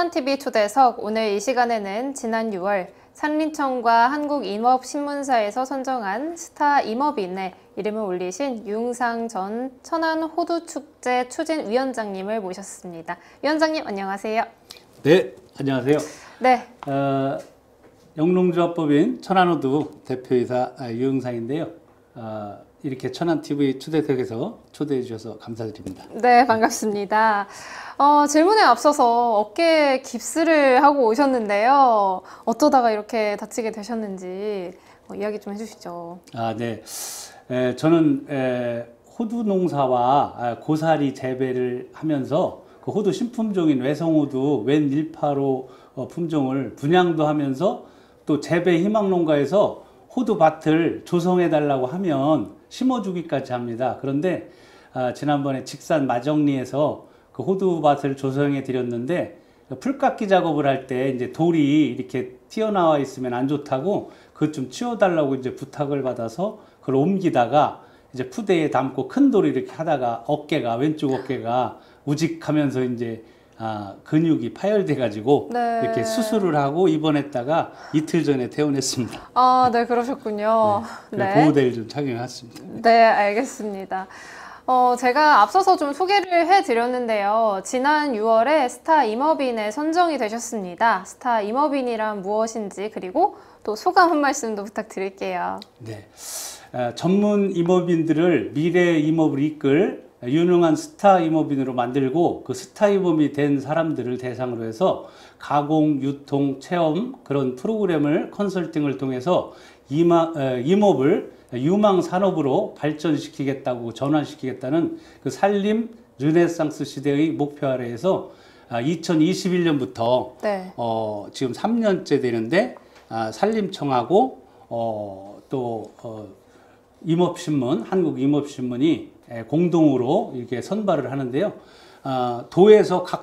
천안TV 초대석, 오늘 이 시간에는 지난 6월 산림청과 한국임업신문사에서 선정한 스타 임업인에 이름을 올리신 유흥상 전 천안호두축제 추진위원장님을 모셨습니다. 위원장님 안녕하세요. 네, 안녕하세요. 네. 영농조합법인 천안호두 대표이사 유흥상인데요. 이렇게 천안TV 초대석에서 초대해 주셔서 감사드립니다. 네, 반갑습니다. 질문에 앞서서 어깨에 깁스를 하고 오셨는데요. 어쩌다가 이렇게 다치게 되셨는지 이야기 좀 해주시죠. 네. 저는 호두 농사와 고사리 재배를 하면서 그 호두 신품종인 외성호두 웬 185 품종을 분양도 하면서 또 재배 희망농가에서 호두밭을 조성해 달라고 하면 심어주기까지 합니다. 그런데 지난번에 직산 마정리에서 그 호두밭을 조성해 드렸는데 풀깎기 작업을 할 때 이제 돌이 이렇게 튀어나와 있으면 안 좋다고 그것 좀 치워달라고 이제 부탁을 받아서 그걸 옮기다가 이제 푸대에 담고 큰 돌을 이렇게 하다가 왼쪽 어깨가 우직하면서 이제 근육이 파열돼 가지고 네. 이렇게 수술을 하고 입원했다가 이틀 전에 퇴원했습니다. 네, 그러셨군요. 네. 보호대를 좀 착용했습니다. 네, 알겠습니다. 제가 앞서서 좀 소개를 해드렸는데요. 지난 6월에 스타 임업인에 선정이 되셨습니다. 스타 임업인이란 무엇인지 그리고 또 소감 한 말씀도 부탁드릴게요. 네, 전문 임업인들을 미래 임업을 이끌 유능한 스타 임업인으로 만들고 그 스타 임업이 된 사람들을 대상으로 해서 가공, 유통, 체험 그런 프로그램을 컨설팅을 통해서 임업을 유망 산업으로 발전시키겠다고 전환시키겠다는 그 산림 르네상스 시대의 목표 아래에서 2021년부터 네. 지금 3년째 되는데 산림청하고 또 임업신문, 한국임업신문이 공동으로 이렇게 선발을 하는데요. 각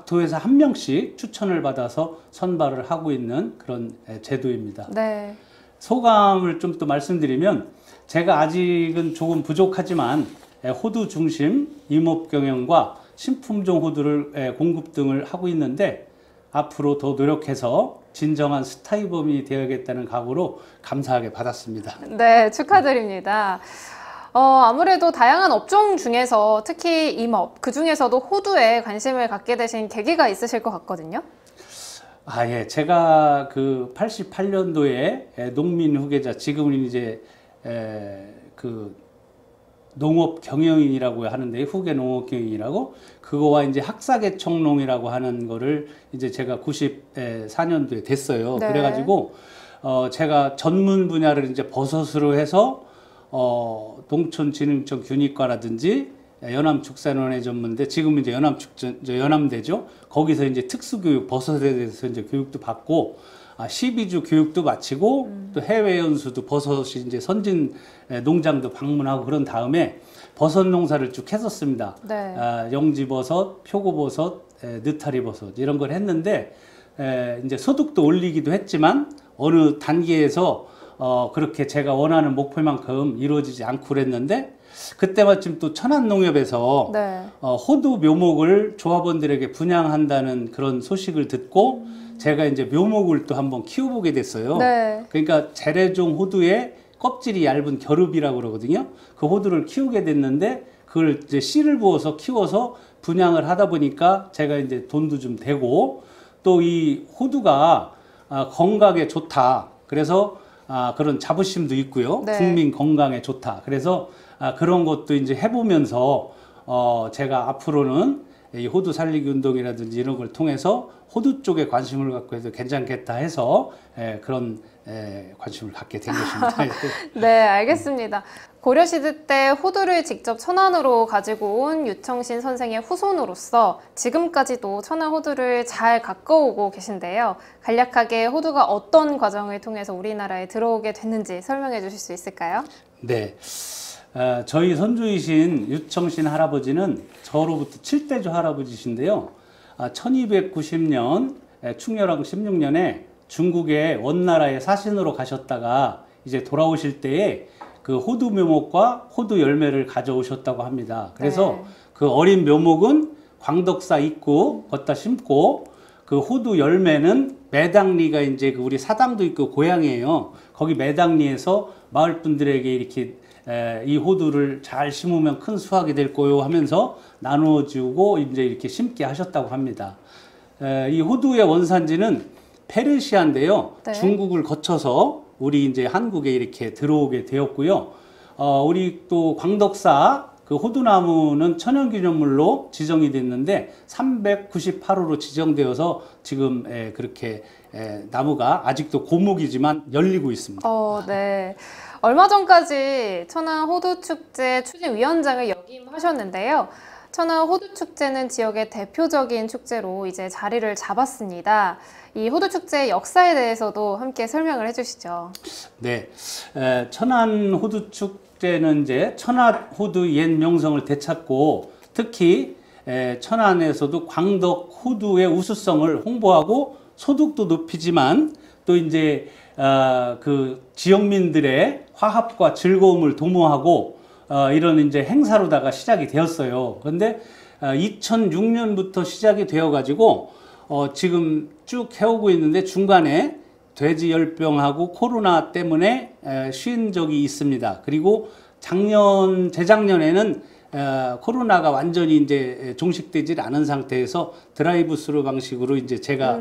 도에서 한 명씩 추천을 받아서 선발을 하고 있는 그런 제도입니다. 네. 소감을 좀 또 말씀드리면 제가 아직은 조금 부족하지만 호두 중심 임업 경영과 신품종 호두를 공급 등을 하고 있는데 앞으로 더 노력해서 진정한 스타 임업이 되어야겠다는 각오로 감사하게 받았습니다. 네, 축하드립니다. 아무래도 다양한 업종 중에서 특히 임업, 그 중에서도 호두에 관심을 갖게 되신 계기가 있으실 것 같거든요. 예. 제가 그 88년도에 농민 후계자, 지금은 이제 그 농업 경영인이라고 하는데 후계 농업 경영이라고 그거와 이제 학사계청농이라고 하는 거를 이제 제가 94년도에 됐어요. 네. 그래가지고 제가 전문 분야를 이제 버섯으로 해서 농촌진흥청 균익과라든지 연암축산원의 전문대, 지금 이제 연암대죠. 거기서 이제 특수교육, 버섯에 대해서 이제 교육도 받고, 12주 교육도 마치고, 또 해외 연수도 버섯이 이제 선진 농장도 방문하고 그런 다음에 버섯 농사를 쭉 했었습니다. 네. 영지버섯, 표고버섯, 느타리버섯 이런 걸 했는데, 이제 소득도 올리기도 했지만, 어느 단계에서 그렇게 제가 원하는 목표만큼 이루어지지 않고 그랬는데 그때 마침 또 천안농협에서 네. 호두 묘목을 조합원들에게 분양한다는 그런 소식을 듣고 제가 이제 묘목을 또 한번 키워보게 됐어요. 네. 그러니까 재래종 호두에 껍질이 얇은 겨룹이라고 그러거든요. 그 호두를 키우게 됐는데 그걸 이제 씨를 부어서 키워서 분양을 하다 보니까 제가 이제 돈도 좀 되고 또 이 호두가 건강에 좋다. 그래서 그런 자부심도 있고요. 네. 국민 건강에 좋다. 그래서 그런 것도 이제 해보면서 제가 앞으로는 이 호두 살리기 운동이라든지 이런 걸 통해서 호두 쪽에 관심을 갖고 해도 괜찮겠다 해서 그런 관심을 갖게 된 것입니다. 네, 알겠습니다. 고려시대 때 호두를 직접 천안으로 가지고 온 유청신 선생의 후손으로서 지금까지도 천안 호두를 잘 가꿔오고 계신데요. 간략하게 호두가 어떤 과정을 통해서 우리나라에 들어오게 됐는지 설명해 주실 수 있을까요? 네. 저희 선조이신 유청신 할아버지는 저로부터 7대조 할아버지신데요. 1290년 충렬왕 16년에 중국의 원나라에 사신으로 가셨다가 이제 돌아오실 때에 그 호두 묘목과 호두 열매를 가져오셨다고 합니다. 그래서 네. 그 어린 묘목은 광덕사 입구 걷다 심고 그 호두 열매는 매당리가 이제 그 우리 사당도 있고 고향이에요. 거기 매당리에서 마을 분들에게 이렇게 이 호두를 잘 심으면 큰 수확이 될 거요 하면서 나누어 주고 이제 이렇게 심게 하셨다고 합니다. 이 호두의 원산지는 페르시아인데요. 네. 중국을 거쳐서 우리 이제 한국에 이렇게 들어오게 되었고요. 우리 또 광덕사 그 호두나무는 천연기념물로 지정이 됐는데 398호로 지정되어서 지금 그렇게 나무가 아직도 고목이지만 열리고 있습니다. 네. 얼마 전까지 천안 호두축제 추진위원장을 역임하셨는데요. 천안 호두축제는 지역의 대표적인 축제로 이제 자리를 잡았습니다. 이 호두축제의 역사에 대해서도 함께 설명을 해주시죠. 네, 천안 호두축제는 이제 천안 호두 옛 명성을 되찾고 특히 천안에서도 광덕 호두의 우수성을 홍보하고 소득도 높이지만 또 이제 그 지역민들의 화합과 즐거움을 도모하고 이런 이제 행사로다가 시작이 되었어요. 그런데 2006년부터 시작이 되어가지고 지금 쭉 해오고 있는데 중간에 돼지열병하고 코로나 때문에 쉰 적이 있습니다. 그리고 재작년에는 코로나가 완전히 이제 종식되질 않은 상태에서 드라이브 스루 방식으로 이제 제가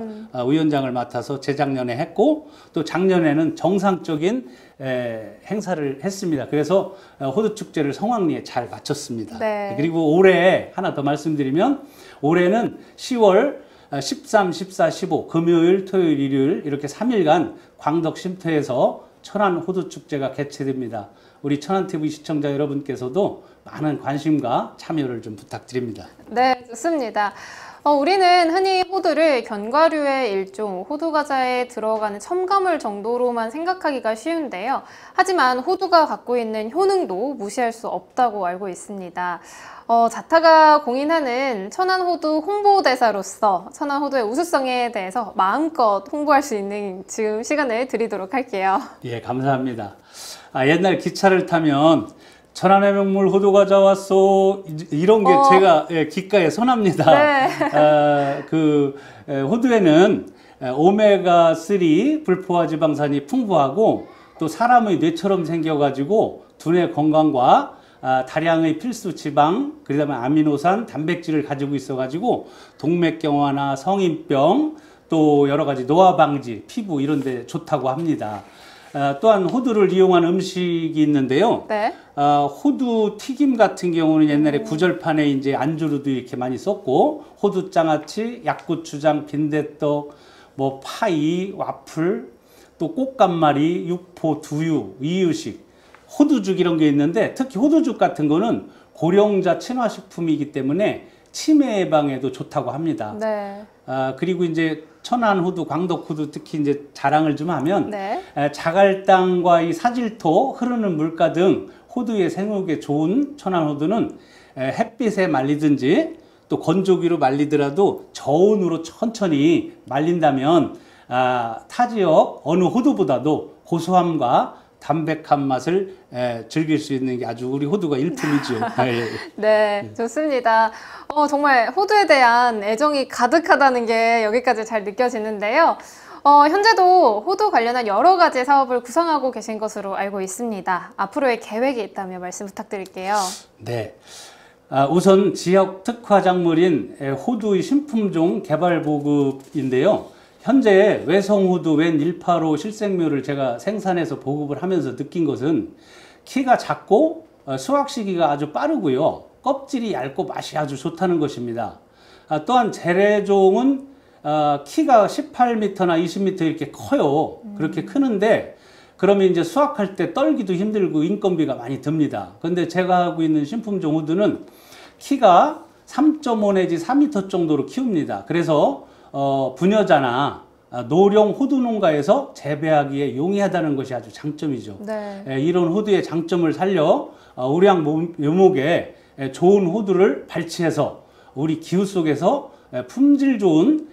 위원장을 맡아서 재작년에 했고 또 작년에는 정상적인 행사를 했습니다. 그래서 호두 축제를 성황리에 잘 마쳤습니다. 네. 그리고 올해 하나 더 말씀드리면 올해는 10월 13, 14, 15 금요일, 토요일, 일요일 이렇게 3일간 광덕 쉼터에서 천안 호두 축제가 개최됩니다. 우리 천안TV 시청자 여러분께서도 많은 관심과 참여를 좀 부탁드립니다. 네, 좋습니다. 우리는 흔히 호두를 견과류의 일종, 호두 과자에 들어가는 첨가물 정도로만 생각하기가 쉬운데요. 하지만 호두가 갖고 있는 효능도 무시할 수 없다고 알고 있습니다. 자타가 공인하는 천안 호두 홍보대사로서 천안 호두의 우수성에 대해서 마음껏 홍보할 수 있는 지금 시간을 드리도록 할게요. 예, 감사합니다. 옛날 기차를 타면 천안의 명물 호두 과자 왔소 이런 게 제가 귓가에 선합니다. 네. 호두에는 오메가3 불포화 지방산이 풍부하고 또 사람의 뇌처럼 생겨가지고 두뇌 건강과 다량의 필수 지방, 그다음에 아미노산, 단백질을 가지고 있어가지고 동맥경화나 성인병 또 여러 가지 노화 방지, 피부 이런 데 좋다고 합니다. 또한 호두를 이용한 음식이 있는데요. 네. 호두 튀김 같은 경우는 옛날에 구절판에 이제 안주로도 이렇게 많이 썼고, 호두 장아찌, 약고추장, 빈대떡, 뭐 파이, 와플, 또 꽃감말이, 육포, 두유, 이유식, 호두죽 이런 게 있는데 특히 호두죽 같은 거는 고령자 친화식품이기 때문에 치매 예방에도 좋다고 합니다. 네. 그리고 이제 천안 호두, 광덕 호두 특히 이제 자랑을 좀 하면 네. 자갈땅과 이 사질토, 흐르는 물가 등 호두의 생육에 좋은 천안 호두는 햇빛에 말리든지 또 건조기로 말리더라도 저온으로 천천히 말린다면 타 지역 어느 호두보다도 고소함과 담백한 맛을 즐길 수 있는 게 아주 우리 호두가 일품이죠. 네, 좋습니다. 정말 호두에 대한 애정이 가득하다는 게 여기까지 잘 느껴지는데요. 현재도 호두 관련한 여러 가지 사업을 구상하고 계신 것으로 알고 있습니다. 앞으로의 계획이 있다면 말씀 부탁드릴게요. 네. 우선 지역 특화 작물인 호두의 신품종 개발 보급인데요. 현재 외성호두 웬 185 실생묘를 제가 생산해서 보급을 하면서 느낀 것은 키가 작고 수확 시기가 아주 빠르고요. 껍질이 얇고 맛이 아주 좋다는 것입니다. 또한 재래종은 키가 18m나 20m 이렇게 커요. 그렇게 크는데 그러면 이제 수확할 때 떨기도 힘들고 인건비가 많이 듭니다. 그런데 제가 하고 있는 신품종 호두는 키가 3.5 내지 4m 정도로 키웁니다. 그래서 부녀자나 노령 호두 농가에서 재배하기에 용이하다는 것이 아주 장점이죠. 네. 이런 호두의 장점을 살려 우량 묘목에 좋은 호두를 발치해서 우리 기후 속에서 품질 좋은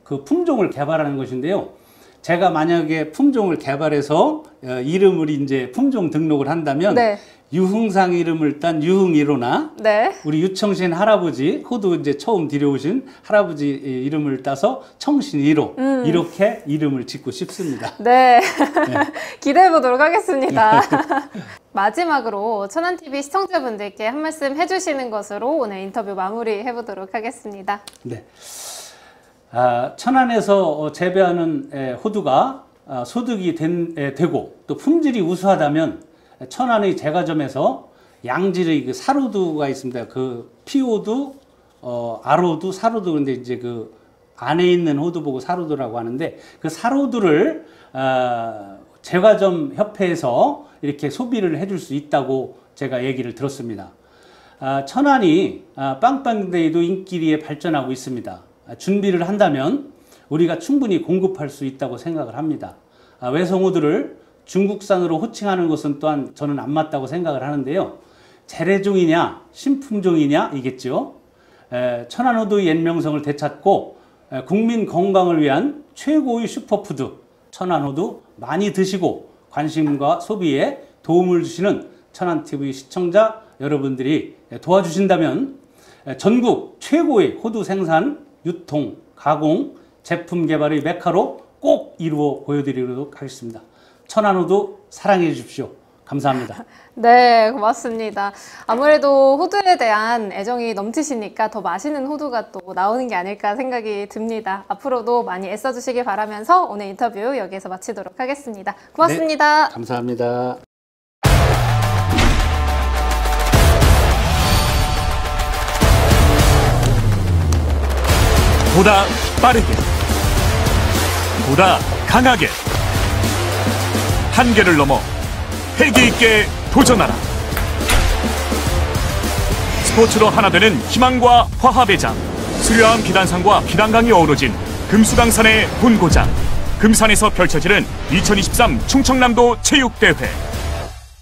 그 품종을 개발하는 것인데요. 제가 만약에 품종을 개발해서 이름을 이제 품종 등록을 한다면 네. 유흥상 이름을 딴 유흥1호나 네. 우리 유청신 할아버지 호두 이제 처음 들여오신 할아버지 이름을 따서 청신 1호 이렇게 이름을 짓고 싶습니다. 네. 기대해 보도록 하겠습니다. 마지막으로 천안TV 시청자분들께 한 말씀 해주시는 것으로 오늘 인터뷰 마무리해 보도록 하겠습니다. 네. 천안에서 재배하는 호두가 소득이 되고 또 품질이 우수하다면 천안의 제과점에서 양질의 그 살호두가 있습니다. 그 피호두, 알호두, 살호두. 근데 이제 그 안에 있는 호두 보고 살호두라고 하는데 그 살호두를 제과점 협회에서 이렇게 소비를 해줄 수 있다고 제가 얘기를 들었습니다. 천안이 빵빵데이도 인기리에 발전하고 있습니다. 준비를 한다면 우리가 충분히 공급할 수 있다고 생각을 합니다. 외성호두를 중국산으로 호칭하는 것은 또한 저는 안 맞다고 생각을 하는데요. 재래종이냐 신품종이냐 이겠죠. 천안호두의 옛명성을 되찾고 국민 건강을 위한 최고의 슈퍼푸드 천안호두 많이 드시고 관심과 소비에 도움을 주시는 천안TV 시청자 여러분들이 도와주신다면 전국 최고의 호두 생산, 유통, 가공, 제품 개발의 메카로 꼭 이루어 보여드리도록 하겠습니다. 천안호두 사랑해 주십시오. 감사합니다. 네, 고맙습니다. 아무래도 호두에 대한 애정이 넘치시니까 더 맛있는 호두가 또 나오는 게 아닐까 생각이 듭니다. 앞으로도 많이 애써주시길 바라면서 오늘 인터뷰 여기서 마치도록 하겠습니다. 고맙습니다. 네, 감사합니다. 보다 빠르게, 보다 강하게, 한계를 넘어 패기 있게 도전하라. 스포츠로 하나 되는 희망과 화합의 장, 수려한 비단상과 비단강이 어우러진 금수강산의 본고장, 금산에서 펼쳐지는 2023 충청남도 체육대회.